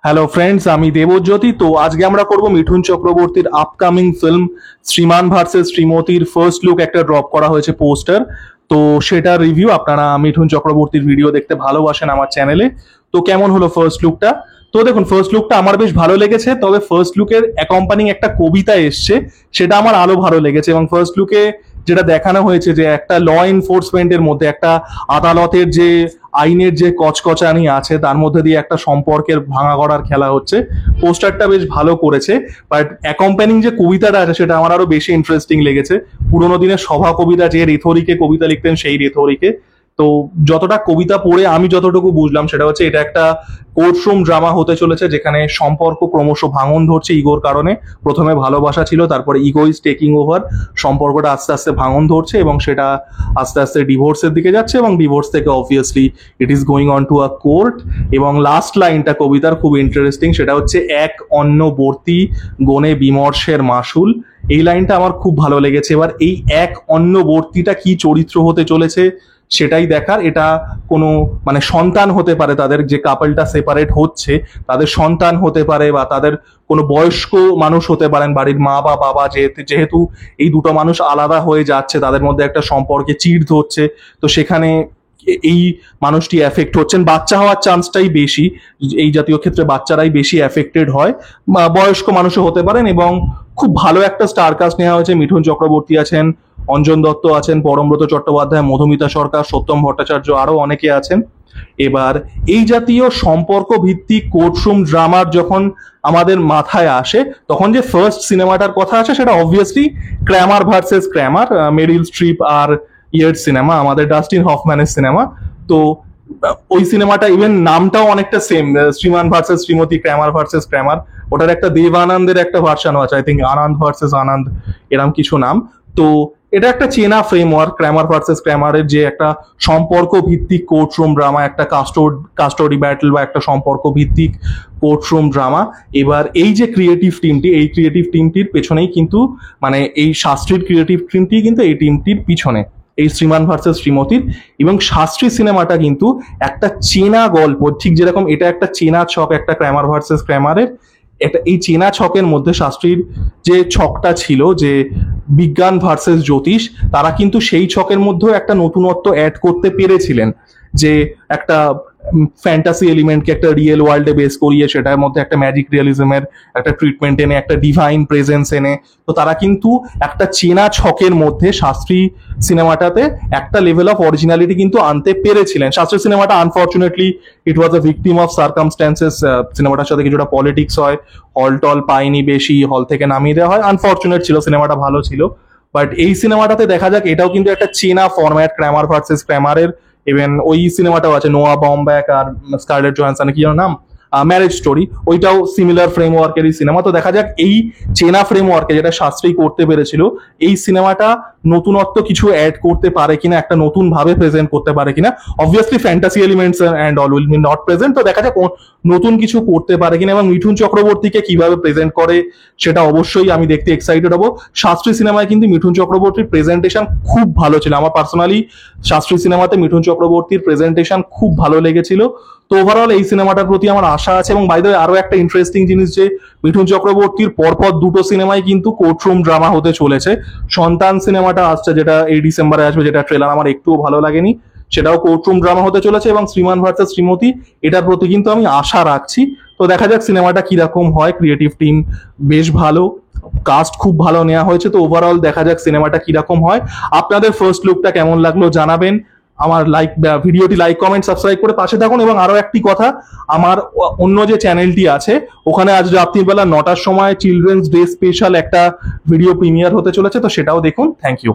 Hello friends, আমি দেবজ্যোতি। তো আজকে আমরা করব মিঠুন চক্রবর্তীর আপকামিং ফিল্ম শ্রীমান ভার্সেস শ্রীমতীর ফার্স্ট লুক একটা ড্রপ করা হয়েছে পোস্টার। তো সেটা রিভিউ। আপনারা মিঠুন চক্রবর্তীর ভিডিও দেখতে ভালোবাসেন আমার চ্যানেলে। তো কেমন হলো ফার্স্ট লুকটা? তো দেখুন, ফার্স্ট লুকটা আমার বেশ ভালো লেগেছে, তবে ফার্স্ট লুকের অ্যাকম্পানিং একটা কবিতা এসছে, সেটা আমার আরো ভালো লেগেছে। এবং ফার্স্ট লুকে যেটা দেখানো হয়েছে যে একটা ল এনফোর্সমেন্টের মধ্যে, একটা আদালতের যে আইনের যে কচকচানি আছে তার মধ্যে দিয়ে একটা সম্পর্কের ভাঙা গড়ার খেলা হচ্ছে। পোস্টারটা বেশ ভালো করেছে, বাট অ্যাকম্পানিং যে কবিতাটা আছে সেটা আমার আরো বেশি ইন্টারেস্টিং লেগেছে। পুরোনো দিনের সভা কবিতা, যে রেথরিকে কবিতা লিখতেন সেই রেথরিকে। তো যতটা কবিতা পড়ে আমি যতটুকু বুঝলাম সেটা হচ্ছে এটা একটা কোর্টরুম ড্রামা হতে চলেছে, যেখানে সম্পর্ক ক্রমশ ভাঙন ধরছে ইগোর কারণে। প্রথমে ভালোবাসা ছিল, তারপরে ইগো ইজ টেকিং ওভার, সম্পর্কটা আস্তে আস্তে ভাঙন ধরছে এবং সেটা আস্তে আস্তে ডিভোর্সের দিকে যাচ্ছে, এবং ডিভোর্স থেকে obviously it is going on to a court. এবং লাস্ট লাইনটা কবিতার খুব ইন্টারেস্টিং, সেটা হচ্ছে এক অন্নবর্তী গণে বিমর্ষের মাসুল। এই লাইনটা আমার খুব ভালো লেগেছে। এবার এই এক অন্নবর্তীটা কি চরিত্র হতে চলেছে সেটাই দেখার। এটা কোনো মানে সন্তান হতে পারে, তাদের যে কাপলটা সেপারেট হচ্ছে তাদের সন্তান হতে পারে, বা তাদের কোনো বয়স্ক মানুষ হতে পারেন, বাড়ির মা বা বাবা। যেহেতু এই দুটো মানুষ আলাদা হয়ে যাচ্ছে, তাদের মধ্যে একটা সম্পর্কে চিড় ধরছে, তো সেখানে এই মানুষটি এফেক্ট হচ্ছেন। বাচ্চা হওয়ার চান্সটাই বেশি, এই জাতীয় ক্ষেত্রে বাচ্চারাই বেশি এফেক্টেড হয়, বা বয়স্ক মানুষও হতে পারেন। এবং খুব ভালো একটা স্টার কাস্ট নেওয়া হয়েছে। মিঠুন চক্রবর্তী আছেন, অঞ্জন দত্ত আছেন, পরমব্রত চট্টোপাধ্যায়, মধুমিতা সরকার, সত্যম ভট্টাচার্য, আরো অনেকে আছেন। এবার এই জাতীয় সম্পর্ক ভিত্তিক কোর্টরুম ড্রামার যখন আমাদের মাথায় আসে, তখন যে ফার্স্ট সিনেমাটার কথা আছে সেটা obviously Kramer versus Kramer, Meryl Streep আর ইয়ের সিনেমা, আমাদের ডাস্টিন হফম্যানের সিনেমা। তো ওই সিনেমাটা ইভেন নামটাও অনেকটা same, Shriman versus Shrimati, Kramer versus Kramer. ওটার একটা দেব আনন্দের একটা ভার্সানও আছে, I think Anand versus Anand, এরম কিছু নাম। তো এটা একটা চেনা ফ্রেমওয়ার্ক, ক্র্যামার ভার্সেস ক্র্যামারের, যে একটা সম্পর্ক ভিত্তিক কোর্টরুম ড্রামা, একটা কাস্টোডি ব্যাটল বা একটা সম্পর্ক ভিত্তিক কোর্টরুম ড্রামা। এবার এই যে ক্রিয়েটিভ টিমটি, এই ক্রিয়েটিভ টিমটির পেছনেই কিন্তু, মানে এই শাস্ত্রীর ক্রিয়েটিভ টিমটি কিন্তু এই টিমটির পিছনে, এই শ্রীমান ভার্সেস শ্রীমতীর। এবং শাস্ত্রী সিনেমাটা কিন্তু একটা চেনা গল্প, ঠিক যেরকম এটা একটা চেনা ছক একটা ক্র্যামার ভার্সেস ক্র্যামারের। এটা এই চেনা ছকের মধ্যে শাস্ত্রীর যে ছকটা ছিল, যে বিজ্ঞান ভার্সেস জ্যোতিষ, তারা কিন্তু সেই ছকের মধ্যেও একটা নতুনত্ব অ্যাড করতে পেরেছিলেন, যে একটা ফ্যান্টাসি এলিমেন্টকে একটা রিয়েল ওয়ার্ল্ডে বেস করিয়ে সেটার মধ্যে একটা ম্যাজিক রিয়েলিজমের একটা ট্রিটমেন্ট এনে, একটা ডিভাইন প্রেজেন্স এনে। তো তারা কিন্তু একটা চেনা ছকের মধ্যে শাস্ত্রী সিনেমাটাতে একটা লেভেল অফ অরিজিনালিটি কিন্তু আনতে পেরেছিলেন। শাস্ত্রী সিনেমাটা unfortunately it was a victim of circumstances. সিনেমাটার সাথে কিছুটা পলিটিক্স হয়, হল টল পাইনি, বেশি হল থেকে নামিয়ে দেওয়া হয়। আনফর্চুনেট ছিল, সিনেমাটা ভালো ছিল। বাট এই সিনেমাটাতে দেখা যাক, এটাও কিন্তু একটা চেনা ফরম্যাট, ক্র্যামার ভার্সেস ক্র্যামারের। ইভেন ওই সিনেমাটাও আছে, নোয়া বমব্যাক আর স্কারলেট জোহানসনের কি নাম, ম্যারেজ স্টোরি, ওইটাও সিমিলার ফ্রেমওয়ার্কেরই সিনেমা। তো দেখা যাক এই চেনা ফ্রেমওয়ার্কে যেটা শাস্ত্রী করতে পেরেছিল, এই সিনেমাটা নতুনত্ব কিছু অ্যাড করতে পারে কিনা, একটা নতুন ভাবে প্রেজেন্ট করতে পারে কিনা। Obviously fantasy elements and all will be not present. তো দেখা যাক নতুন কিছু করতে পারে কিনা, এবং মিঠুন চক্রবর্তীকে কিভাবে প্রেজেন্ট করে সেটা অবশ্যই আমি দেখতে এক্সাইটেড হব। শাস্ত্রী সিনেমায় কিন্তু মিঠুন চক্রবর্তীর প্রেজেন্টেশন খুব ভালো ছিল। আমার পার্সোনালি শাস্ত্রী সিনেমাতে মিঠুন চক্রবর্তীর প্রেজেন্টেশন খুব ভালো লেগেছিল। তো ওভারঅল এই সিনেমাটার প্রতি আমার আশা আছে। এবং বাই দ্য ওয়ে, আরো একটা ইন্টারেস্টিং জিনিস, যে মিঠুন চক্রবর্তীর পরপর দুটো সিনেমাই কিন্তু কোর্টরুম ড্রামা হতে চলেছে। সন্তান সিনেমাটা আসছে, যেটা এই ডিসেম্বরে আসবে, যেটা ট্রেলার আমার একটুও ভালো লাগেনি, সেটাও কোর্টরুম ড্রামা হতে চলেছে। এবং শ্রীমান ভার্সেস শ্রীমতী, এটার প্রতি কিন্তু আমি আশা রাখছি। তো দেখা যাক সিনেমাটা কিরকম হয়। ক্রিয়েটিভ টিম বেশ ভালো, কাস্ট খুব ভালো নেওয়া হয়েছে। তো ওভারঅল দেখা যাক সিনেমাটা কিরকম হয়। আপনাদের ফার্স্ট লুকটা কেমন লাগলো জানাবেন। আমার ভিডিওটি লাইক, কমেন্ট, সাবস্ক্রাইব করে পাশে থাকুন। এবং আরো একটি কথা, আমার অন্য যে চ্যানেলটি আছে ওখানে আজ রাত্রিবেলা 9টার সময় চিলড্রেন্স ডে স্পেশাল একটা ভিডিও প্রিমিয়ার হতে চলেছে, তো সেটাও দেখুন। Thank you.